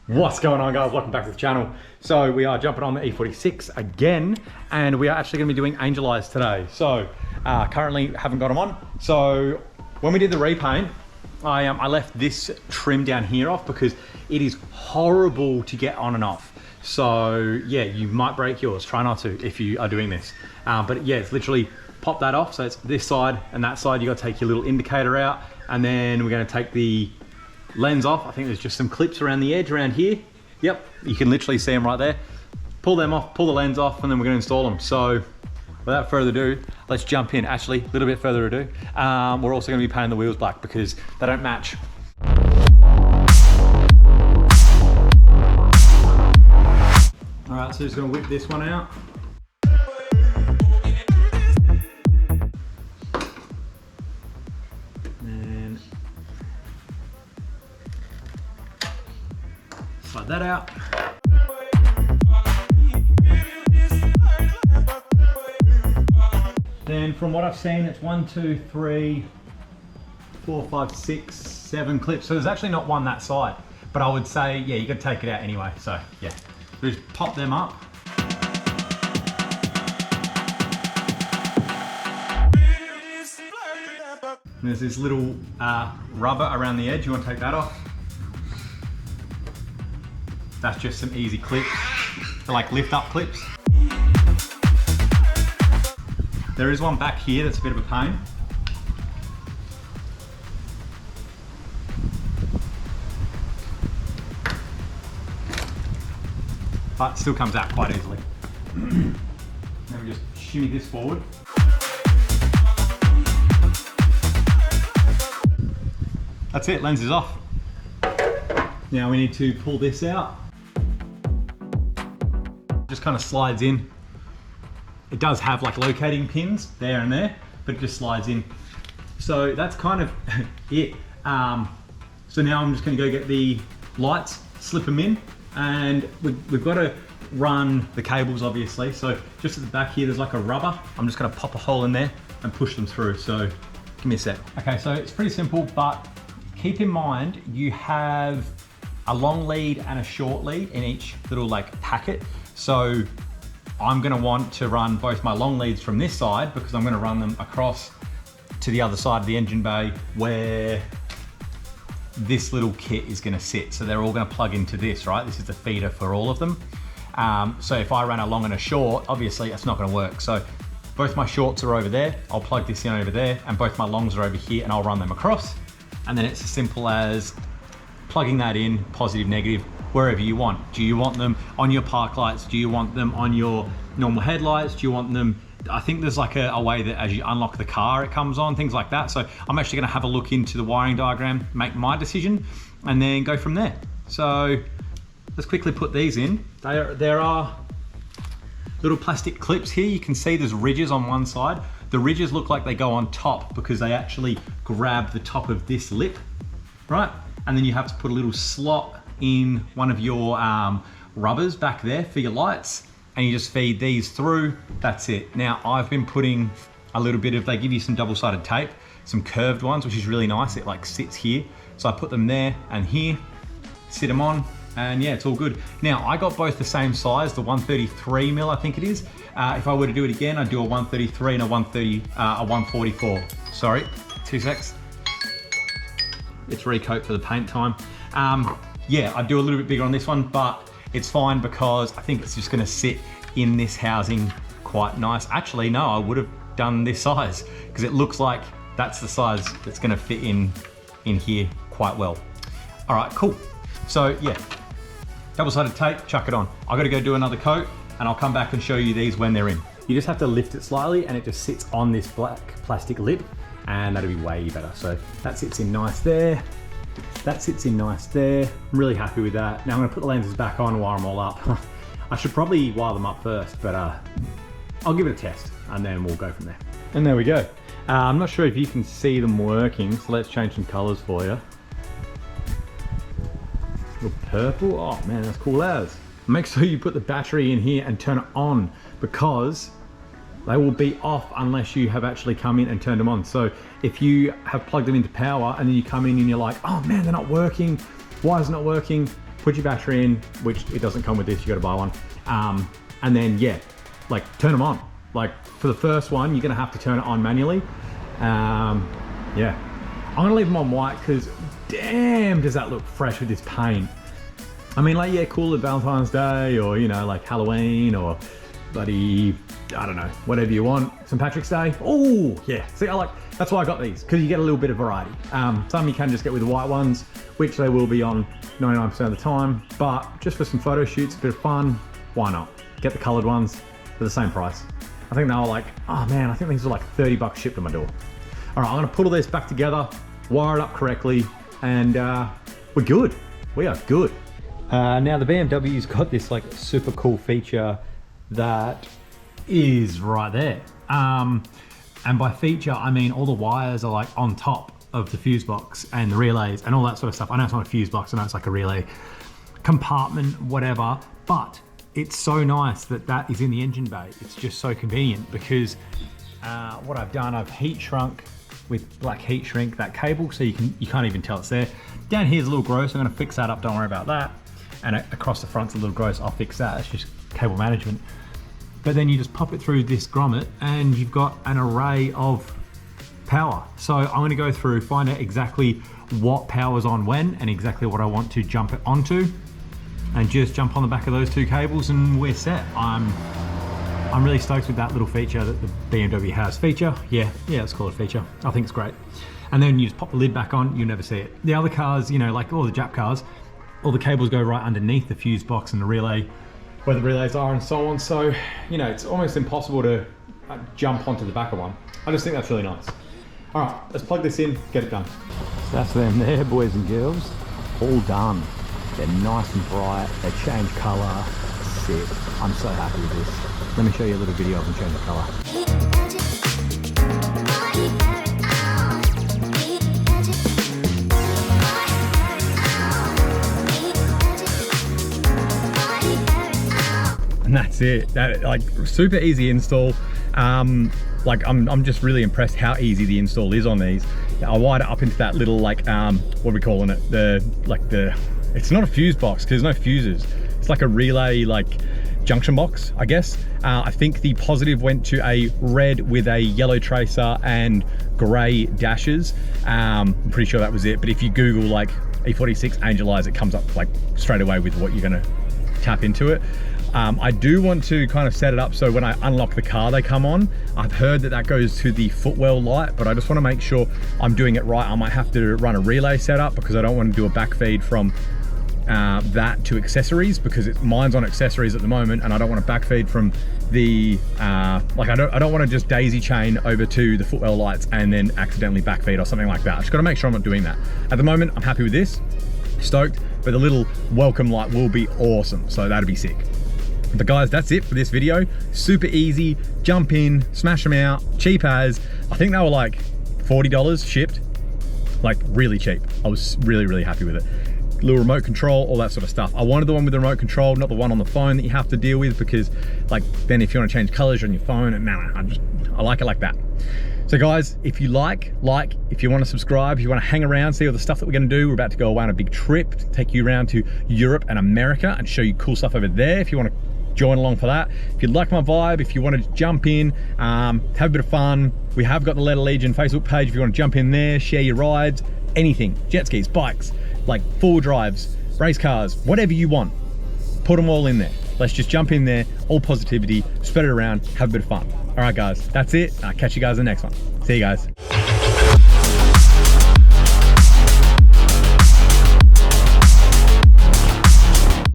What's going on, guys? Welcome back to the channel. So we are jumping on the E46 again, and we are actually going to be doing Angel Eyes today. So currently haven't got them on. So when we did the repaint, I left this trim down here off because it is horrible to get on and off. So yeah, you might break yours. Try not to if you are doing this. But yeah, it's literally pop that off. So it's this side and that side. You got to take your little indicator out, and then we're going to take the lens off. I think there's just some clips around the edge around here. Yep, you can literally see them right there. Pull them off, pull the lens off, and then we're going to install them. So without further ado, let's jump in. Actually, a little bit further ado, we're also going to be painting the wheels black because they don't match. All right, so just going to whip this one out. And slide that out. Then from what I've seen, it's 1, 2, 3, 4, 5, 6, 7 clips. So there's actually not one that side, but I would say, yeah, you got to take it out anyway. So yeah, we just pop them up. And there's this little rubber around the edge. You want to take that off. That's just some easy clips. They're like lift up clips. There is one back here that's a bit of a pain. But still comes out quite easily. Then we just shimmy this forward. That's it, lens is off. Now we need to pull this out. Just kind of slides in. It does have like locating pins there and there, but it just slides in. So that's kind of it. So now I'm just gonna go get the lights, slip them in, and we've got to run the cables obviously. So just at the back here, there's like a rubber. I'm just gonna pop a hole in there and push them through. So give me a sec. Okay, so it's pretty simple, but keep in mind, you have a long lead and a short lead in each little like packet. So I'm gonna want to run both my long leads from this side because I'm gonna run them across to the other side of the engine bay where this little kit is gonna sit. So they're all gonna plug into this, right? This is the feeder for all of them. So if I run a long and a short, obviously it's not gonna work. So both my shorts are over there. I'll plug this in over there, and both my longs are over here, and I'll run them across. And then it's as simple as plugging that in, positive, negative, wherever you want. Do you want them on your park lights? Do you want them on your normal headlights? Do you want them, I think there's like a way that as you unlock the car, it comes on, things like that. So I'm actually gonna have a look into the wiring diagram, make my decision, and then go from there. So let's quickly put these in. There are little plastic clips here. You can see there's ridges on one side. The ridges look like they go on top because they actually grab the top of this lip, right? And then you have to put a little slot in one of your rubbers back there for your lights, and you just feed these through. That's it. Now I've been putting a little bit of, they give you some double-sided tape, some curved ones, which is really nice. It like sits here. So I put them there and here, sit them on, and yeah, it's all good. Now I got both the same size, the 133 mil, I think it is. If I were to do it again, I'd do a 133 and a 144. Sorry, 2 secs. It's recoat for the paint time. Yeah, I'd do a little bit bigger on this one, but it's fine because I think it's just gonna sit in this housing quite nice. Actually, no, I would have done this size because it looks like that's the size that's gonna fit in here quite well. All right, cool. So yeah, double-sided tape, chuck it on. I gotta go do another coat and I'll come back and show you these when they're in. You just have to lift it slightly and it just sits on this black plastic lip, and that'll be way better. So that sits in nice there. That sits in nice there. I'm really happy with that. Now I'm gonna put the lenses back on and wire them all up. I should probably wire them up first, but I'll give it a test and then we'll go from there. And there we go. I'm not sure if you can see them working, so let's change some colors for you. Little purple, oh man, that's cool as. Make sure you put the battery in here and turn it on because they will be off unless you have actually come in and turned them on. So if you have plugged them into power and then you come in and you're like, oh man, they're not working. Why is it not working? put your battery in, which it doesn't come with this, you gotta buy one. And then yeah, like turn them on. Like for the first one, you're gonna have to turn it on manually. Yeah, I'm gonna leave them on white because damn, does that look fresh with this paint. I mean, like, yeah, cool at Valentine's Day or, you know, like Halloween or bloody, I don't know, whatever you want. St. Patrick's Day. Oh, yeah. See, that's why I got these, because you get a little bit of variety. Some you can just get with the white ones, which they will be on 99% of the time, but just for some photo shoots, a bit of fun, why not? Get the colored ones for the same price. I think they were like, oh man, I think these were like 30 bucks shipped to my door. All right, I'm gonna put all this back together, wire it up correctly, and we're good. We are good. Now the BMW's got this like super cool feature that is right there. And by feature, I mean all the wires are like on top of the fuse box and the relays and all that sort of stuff. I know it's not a fuse box, I know it's like a relay compartment, whatever, but it's so nice that that is in the engine bay. It's just so convenient because what I've done, I've heat shrunk with black heat shrink that cable so you can't even tell it's there. Down here's a little gross, I'm gonna fix that up, don't worry about that. And across the front's a little gross, I'll fix that, it's just cable management. But then you just pop it through this grommet and you've got an array of power. So I'm gonna go through, find out exactly what power's on when and exactly what I want to jump it onto and just jump on the back of those two cables and we're set. I'm really stoked with that little feature that the BMW has. Feature? Yeah, let's call it a feature. I think it's great. And then you just pop the lid back on, you'll never see it. The other cars, you know, like all the Jap cars, all the cables go right underneath the fuse box and the relay, where the relays are and so on. So, you know, it's almost impossible to jump onto the back of one. I just think that's really nice. All right, let's plug this in, get it done. So that's them there, boys and girls, all done. They're nice and bright, they change color, sick. I'm so happy with this. Let me show you a little video of them change the color. And that's it. That, like, super easy install. Like I'm just really impressed how easy the install is on these. I wired it up into that little like what are we calling it? It's not a fuse box because there's no fuses. It's like a relay like junction box, I guess. I think the positive went to a red with a yellow tracer and gray dashes. I'm pretty sure that was it. But if you Google like E46 Angel Eyes, it comes up like straight away with what you're gonna tap into it. I do want to kind of set it up so when I unlock the car, they come on. I've heard that that goes to the footwell light, but I just want to make sure I'm doing it right. I might have to run a relay setup because I don't want to do a backfeed from that to accessories because mine's on accessories at the moment and I don't want to backfeed from the, like I don't want to just daisy chain over to the footwell lights and then accidentally backfeed or something like that. I just got to make sure I'm not doing that. At the moment, I'm happy with this, stoked, but the little welcome light will be awesome. So that'd be sick. But guys, that's it for this video. Super easy, jump in, smash them out, cheap as. I think they were like $40 shipped, like really cheap. I was really happy with it. Little remote control, all that sort of stuff. I wanted the one with the remote control, not the one on the phone that you have to deal with because like then if you want to change colors on your phone, and I like it like that. So guys, if you like, if you want to subscribe, if you want to hang around, see all the stuff that we're going to do, we're about to go away on a big trip, take you around to Europe and America and show you cool stuff over there. If you want to join along for that. If you like my vibe, if you want to jump in, have a bit of fun, we have got the Letter Legion Facebook page if you want to jump in there, share your rides, anything, jet skis, bikes, like 4 drives, race cars, whatever you want, put them all in there. Let's just jump in there, all positivity, spread it around, have a bit of fun. All right guys, that's it. I'll catch you guys in the next one. See you guys.